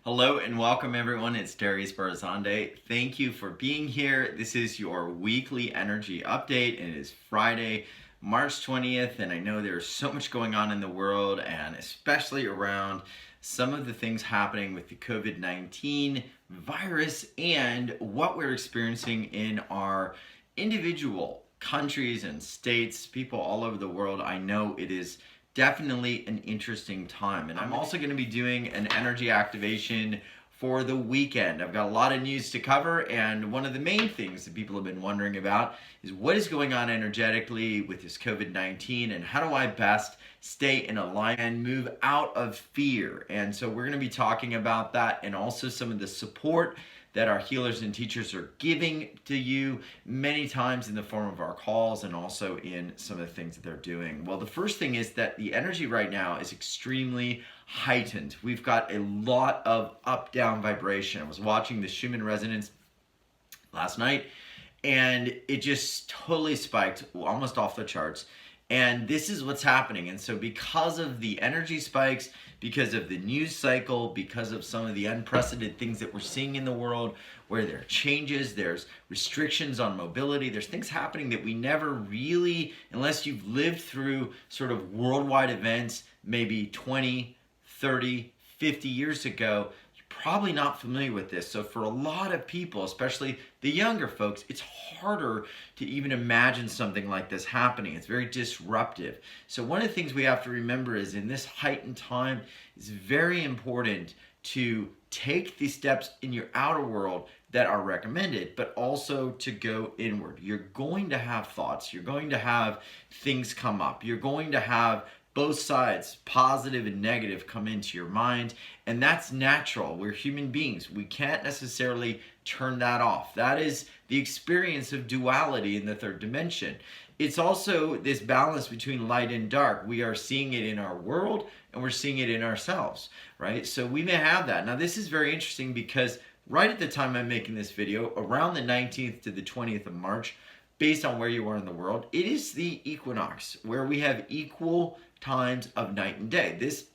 Hello and welcome everyone, it's Darius Barazande. Thank you for being here. This is your weekly energy update and it is Friday, March 20th, and I know there's so much going on in the world and especially around some of the things happening with the COVID-19 virus and what we're experiencing in our individual countries and states, people all over the world. I know it is definitely an interesting time. And I'm also going to be doing an energy activation for the weekend. I've got a lot of news to cover, and one of the main things that people have been wondering about is what is going on energetically with this COVID-19 and how do I best stay in alignment and move out of fear. And so we're going to be talking about that and also some of the support that our healers and teachers are giving to you many times in the form of our calls and also in some of the things that they're doing. Well, the first thing is that the energy right now is extremely heightened. We've got a lot of up-down vibration. I was watching the Schumann Resonance last night and it just totally spiked, almost off the charts. And this is what's happening. And so because of the energy spikes, because of the news cycle, because of some of the unprecedented things that we're seeing in the world, where there are changes, there's restrictions on mobility, there's things happening that we never really, unless you've lived through sort of worldwide events, maybe 20, 30, 50 years ago, probably not familiar with this. So for a lot of people, especially the younger folks, it's harder to even imagine something like this happening. It's very disruptive. So one of the things we have to remember is in this heightened time, it's very important to take the steps in your outer world that are recommended, but also to go inward. You're going to have thoughts. You're going to have things come up. You're going to have both sides, positive and negative, come into your mind, and that's natural. We're human beings. We can't necessarily turn that off. That is the experience of duality in the third dimension. It's also this balance between light and dark. We are seeing it in our world and we're seeing it in ourselves, right? So we may have that. Now this is very interesting because right at the time I'm making this video, around the 19th to the 20th of March, based on where you are in the world, it is the equinox where we have equal times of night and day. This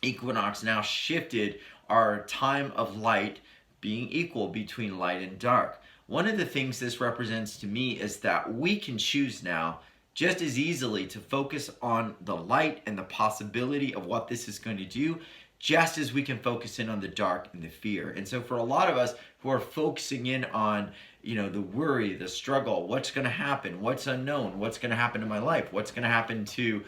equinox now shifted our time of light being equal between light and dark. One of the things this represents to me is that we can choose now just as easily to focus on the light and the possibility of what this is going to do, just as we can focus in on the dark and the fear. And so for a lot of us who are focusing in on, the worry, the struggle, what's going to happen, what's unknown, what's going to happen to my life, what's going to happen to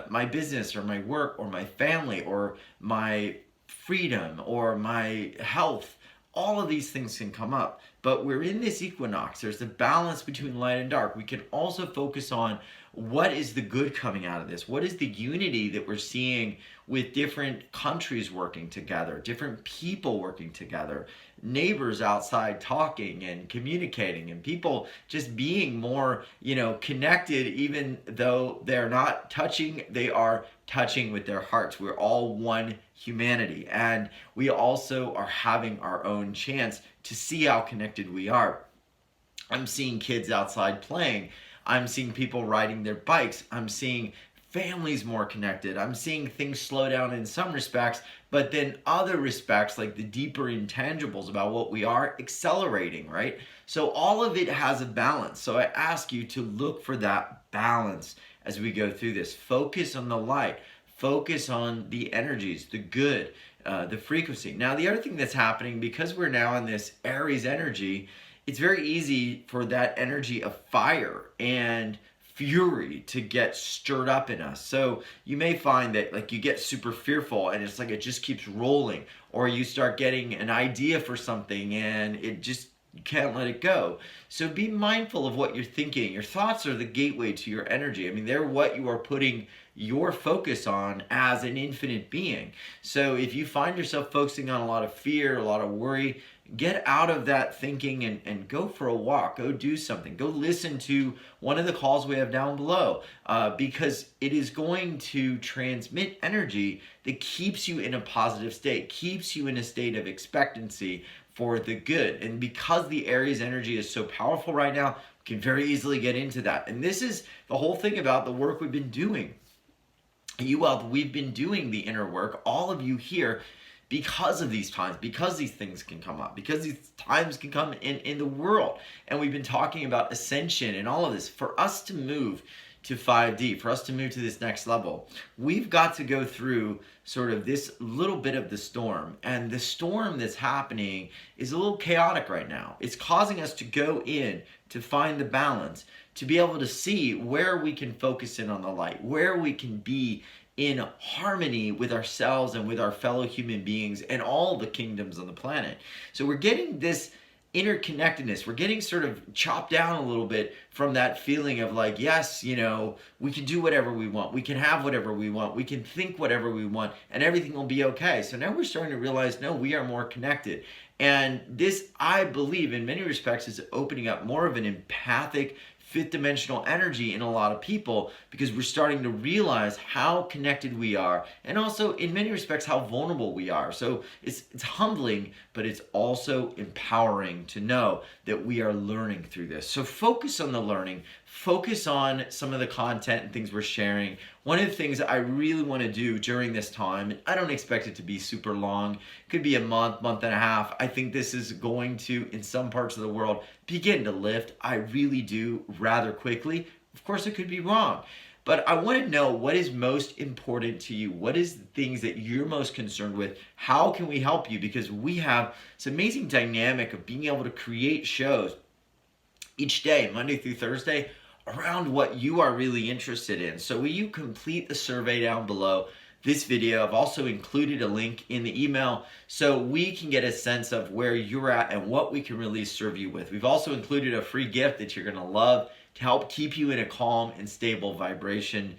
my business or my work or my family or my freedom or my health, all of these things can come up. But we're in this equinox. There's a balance between light and dark. We can also focus on what is the good coming out of this? What is the unity that we're seeing with different countries working together, different people working together, neighbors outside talking and communicating, and people just being more, connected, even though they're not touching, they are touching with their hearts. We're all one humanity, and we also are having our own chance to see how connected we are. I'm seeing kids outside playing. I'm seeing people riding their bikes. I'm seeing families more connected. I'm seeing things slow down in some respects, but then other respects, like the deeper intangibles about what we are, accelerating, right? So all of it has a balance. So I ask you to look for that balance as we go through this. Focus on the light. Focus on the energies, the good, the frequency. Now, the other thing that's happening, because we're now in this Aries energy, it's very easy for that energy of fire and fury to get stirred up in us. So you may find that you get super fearful and it's like it just keeps rolling, or you start getting an idea for something and you can't let it go. So be mindful of what you're thinking. Your thoughts are the gateway to your energy. I mean, they're what you are putting your focus on as an infinite being. So if you find yourself focusing on a lot of fear, a lot of worry, get out of that thinking and go for a walk. Go do something. Go listen to one of the calls we have down below, because it is going to transmit energy that keeps you in a positive state, keeps you in a state of expectancy for the good. And because the Aries energy is so powerful right now, we can very easily get into that. And this is the whole thing about the work we've been doing. We've been doing the inner work, all of you here, because of these times, because these things can come up, because these times can come in the world. And we've been talking about ascension and all of this. For us to move to 5D, for us to move to this next level, we've got to go through sort of this little bit of the storm. And the storm that's happening is a little chaotic right now. It's causing us to go in to find the balance, to be able to see where we can focus in on the light, where we can be in harmony with ourselves and with our fellow human beings and all the kingdoms on the planet. So we're getting this interconnectedness. We're getting sort of chopped down a little bit from that feeling of like, yes, you know, we can do whatever we want. We can have whatever we want. We can think whatever we want and everything will be okay. So now we're starting to realize, no, we are more connected. And this, I believe, in many respects, is opening up more of an empathic, fifth dimensional energy in a lot of people, because we're starting to realize how connected we are, and also in many respects how vulnerable we are. So it's humbling, but it's also empowering to know that we are learning through this. So focus on the learning, focus on some of the content and things we're sharing. One of the things that I really want to do during this time, and I don't expect it to be super long, it could be a month, month and a half. I think this is going to, in some parts of the world, begin to lift. I really do, rather quickly. Of course, it could be wrong. But I want to know what is most important to you. What is the things that you're most concerned with? How can we help you? Because we have this amazing dynamic of being able to create shows each day, Monday through Thursday, around what you are really interested in. So will you complete the survey down below this video? I've also included a link in the email so we can get a sense of where you're at and what we can really serve you with. We've also included a free gift that you're going to love to help keep you in a calm and stable vibration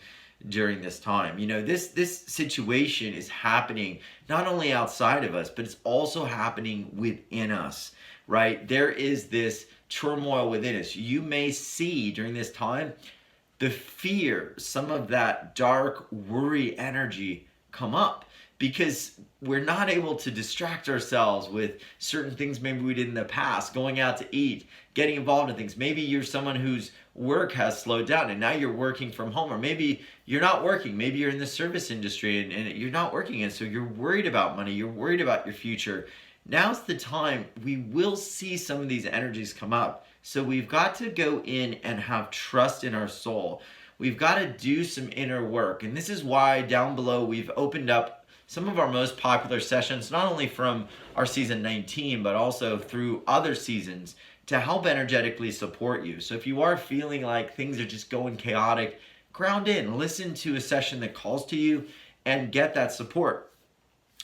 during this time. You know, this situation is happening not only outside of us, but it's also happening within us, right? There is this turmoil within us. You may see during this time the fear, some of that dark worry energy come up, because we're not able to distract ourselves with certain things maybe we did in the past, going out to eat, getting involved in things. Maybe you're someone whose work has slowed down and now you're working from home, or maybe you're not working. Maybe you're in the service industry and you're not working, and so you're worried about money, you're worried about your future. Now's the time we will see some of these energies come up. So we've got to go in and have trust in our soul. We've got to do some inner work. And this is why down below we've opened up some of our most popular sessions, not only from our season 19, but also through other seasons, to help energetically support you. So if you are feeling like things are just going chaotic, ground in, listen to a session that calls to you and get that support.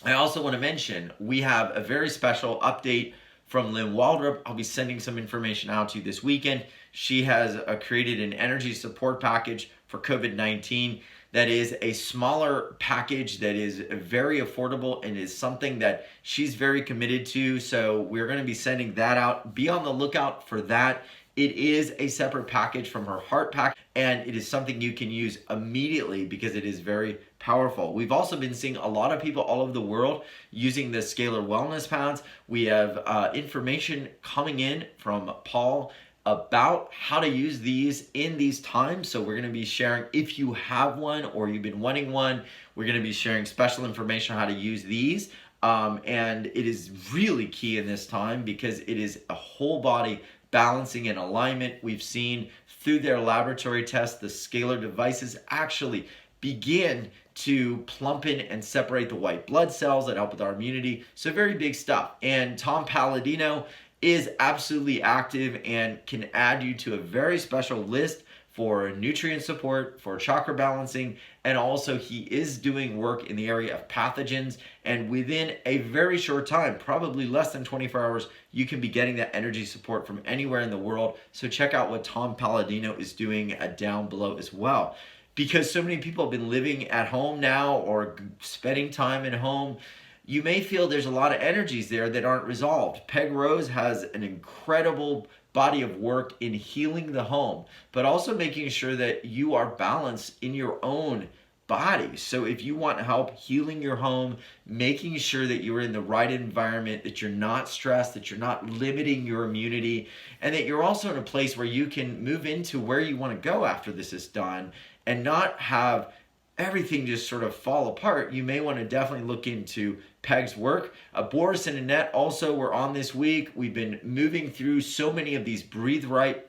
I also want to mention we have a very special update from Lynn Waldrop. I'll be sending some information out to you this weekend. She has created an energy support package for COVID-19 that is a smaller package that is very affordable and is something that she's very committed to. So we're going to be sending that out. Be on the lookout for that. It is a separate package from her heart pack, and it is something you can use immediately because it is very powerful. We've also been seeing a lot of people all over the world using the Scalar Wellness Pounds. We have information coming in from Paul about how to use these in these times. So we're going to be sharing, if you have one or you've been wanting one, we're going to be sharing special information on how to use these. And it is really key in this time because it is a whole body balancing and alignment. We've seen through their laboratory tests, the scalar devices actually begin to plump in and separate the white blood cells that help with our immunity. So very big stuff. And Tom Palladino is absolutely active and can add you to a very special list for nutrient support, for chakra balancing, and also he is doing work in the area of pathogens. And within a very short time, probably less than 24 hours, you can be getting that energy support from anywhere in the world. So check out what Tom Palladino is doing down below as well. Because so many people have been living at home now or spending time at home, you may feel there's a lot of energies there that aren't resolved. Peg Rose has an incredible body of work in healing the home, but also making sure that you are balanced in your own body. So if you want help healing your home, making sure that you're in the right environment, that you're not stressed, that you're not limiting your immunity, and that you're also in a place where you can move into where you want to go after this is done and not have everything just sort of fall apart, you may want to definitely look into pegs work. Boris Internet also, we're on this week. We've been moving through so many of these Breathe Right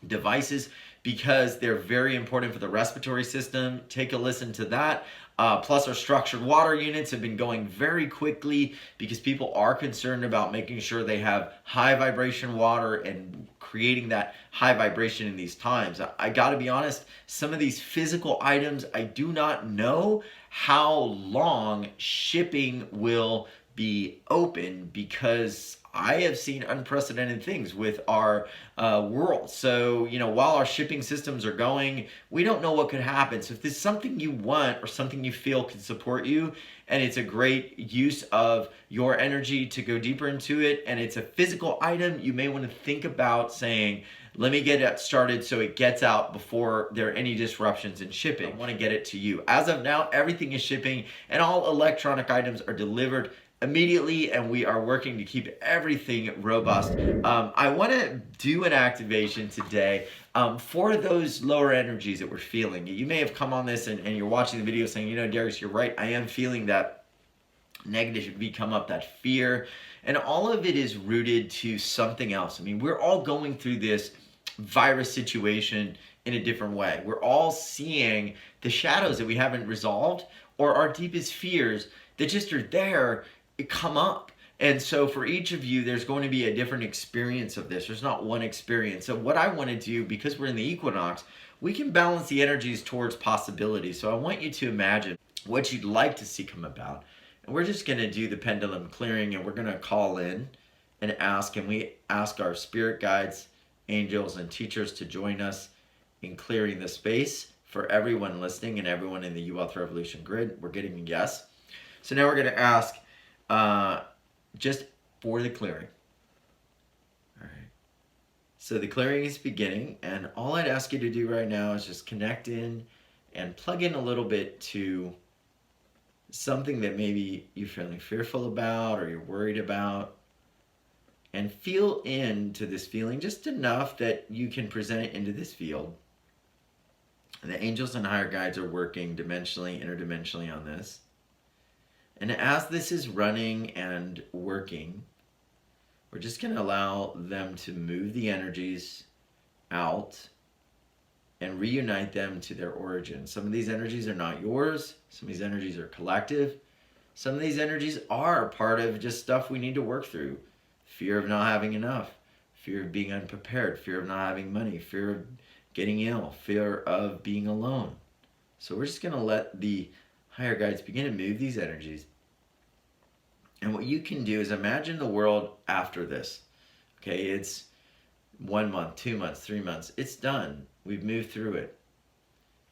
devices because they're very important for the respiratory system. Take a listen to that. Plus our structured water units have been going very quickly because people are concerned about making sure they have high vibration water and creating that high vibration in these times. I gotta be honest, some of these physical items, I do not know how long shipping will be open because I have seen unprecedented things with our world. So, while our shipping systems are going, we don't know what could happen. So if there's something you want or something you feel can support you, and it's a great use of your energy to go deeper into it, and it's a physical item, you may want to think about saying, let me get it started so it gets out before there are any disruptions in shipping. I want to get it to you. As of now, everything is shipping and all electronic items are delivered immediately, and we are working to keep everything robust. I want to do an activation today for those lower energies that we're feeling. You may have come on this and you're watching the video saying, Darius, you're right. I am feeling that negativity come up, that fear, and all of it is rooted to something else. I mean, we're all going through this virus situation in a different way. We're all seeing the shadows that we haven't resolved or our deepest fears that just are there come up. And so for each of you, there's going to be a different experience of this. There's not one experience. So what I want to do, because we're in the equinox, we can balance the energies towards possibility. So I want you to imagine what you'd like to see come about. And we're just going to do the pendulum clearing, and we're going to call in and ask, and we ask our spirit guides, angels, and teachers to join us in clearing the space for everyone listening and everyone in the U-Wealth Revolution grid. We're getting a yes. So now we're going to ask just for the clearing. All right. So the clearing is beginning, and all I'd ask you to do right now is just connect in and plug in a little bit to something that maybe you're feeling fearful about or you're worried about, and feel into this feeling just enough that you can present it into this field. And the angels and higher guides are working dimensionally, interdimensionally on this. And as this is running and working, we're just going to allow them to move the energies out and reunite them to their origin. Some of these energies are not yours. Some of these energies are collective. Some of these energies are part of just stuff we need to work through. Fear of not having enough, fear of being unprepared, fear of not having money, fear of getting ill, fear of being alone. So we're just going to let the higher guides begin to move these energies. And what you can do is imagine the world after this. Okay, it's 1 month, 2 months, 3 months. It's done. We've moved through it.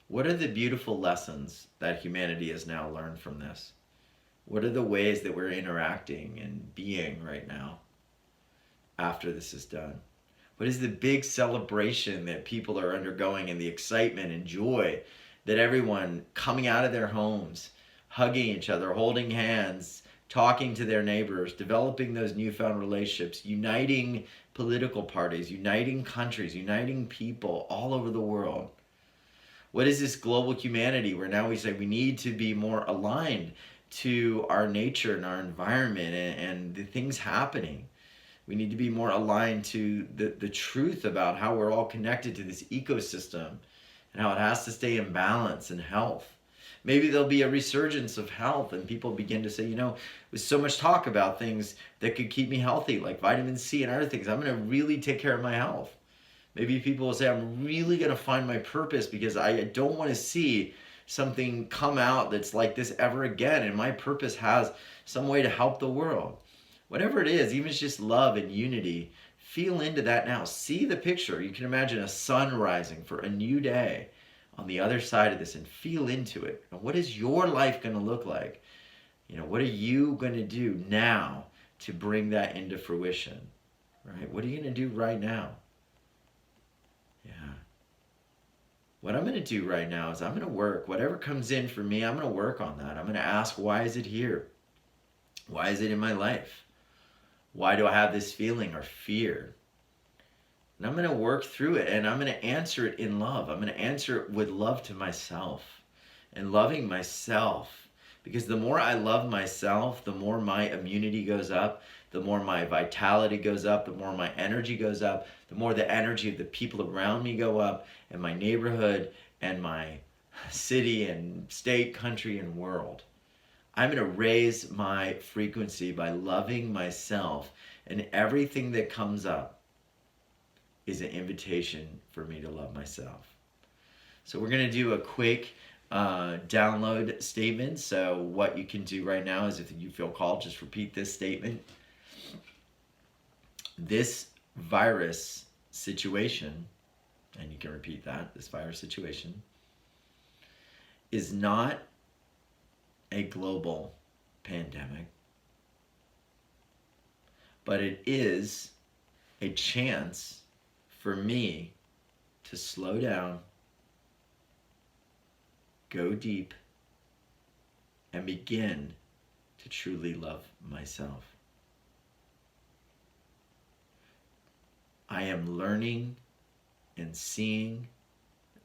What are the beautiful lessons that humanity has now learned from this? What are the ways that we're interacting and being right now after this is done? What is the big celebration that people are undergoing, and the excitement and joy that everyone coming out of their homes, hugging each other, holding hands, talking to their neighbors, developing those newfound relationships, uniting political parties, uniting countries, uniting people all over the world? What is this global humanity where now we say we need to be more aligned to our nature and our environment and the things happening? We need to be more aligned to the truth about how we're all connected to this ecosystem and how it has to stay in balance and health. Maybe there'll be a resurgence of health and people begin to say, with so much talk about things that could keep me healthy, like vitamin C and other things, I'm going to really take care of my health. Maybe people will say, I'm really going to find my purpose because I don't want to see something come out that's like this ever again. And my purpose has some way to help the world. Whatever it is, even if it's just love and unity, feel into that now. See the picture. You can imagine a sun rising for a new day on the other side of this and feel into it. And what is your life going to look like? What are you going to do now to bring that into fruition? Right? What are you going to do right now? Yeah. What I'm going to do right now is I'm going to work. Whatever comes in for me, I'm going to work on that. I'm going to ask, why is it here? Why is it in my life? Why do I have this feeling or fear? And I'm going to work through it, and I'm going to answer it in love. I'm going to answer it with love to myself and loving myself, Because the more I love myself, the more my immunity goes up, the more my vitality goes up, the more my energy goes up, the more the energy of the people around me go up, and my neighborhood and my city and state, country, and world. I'm going to raise my frequency by loving myself, and everything that comes up is an invitation for me to love myself. So we're going to do a quick download statement. So what you can do right now is, if you feel called, just repeat this statement. This virus situation, and you can repeat that, this virus situation is not a global pandemic, but it is a chance for me to slow down, go deep, and begin to truly love myself. I am learning and seeing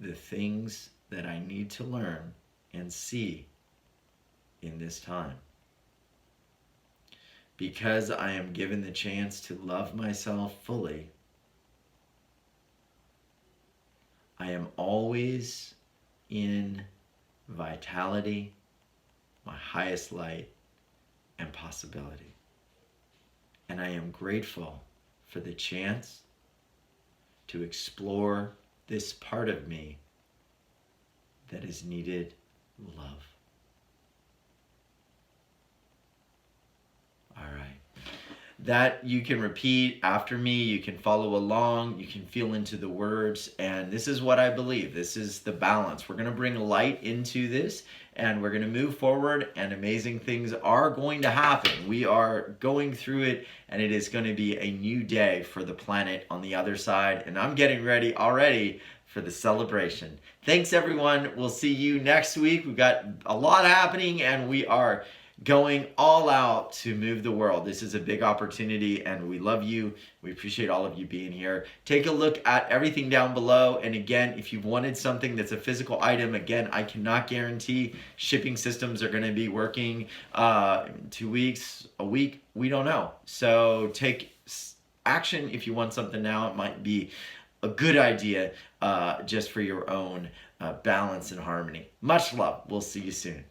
the things that I need to learn and see in this time. Because I am given the chance to love myself fully, I am always in vitality, my highest light, and possibility. And I am grateful for the chance to explore this part of me that is needed love. All right. That you can repeat after me, you can follow along, you can feel into the words, and this is what I believe. This is the balance. We're going to bring light into this, and we're going to move forward, and amazing things are going to happen. We are going through it, and it is going to be a new day for the planet on the other side, and I'm getting ready already for the celebration. Thanks, everyone. We'll see you next week. We've got a lot happening, and we are going all out to move the world. This is a big opportunity, and we love you. We appreciate all of you being here. Take a look at everything down below. And again, if you've wanted something that's a physical item, again, I cannot guarantee shipping systems are going to be working 2 weeks, a week. We don't know. So take action if you want something now. It might be a good idea just for your own balance and harmony. Much love. We'll see you soon.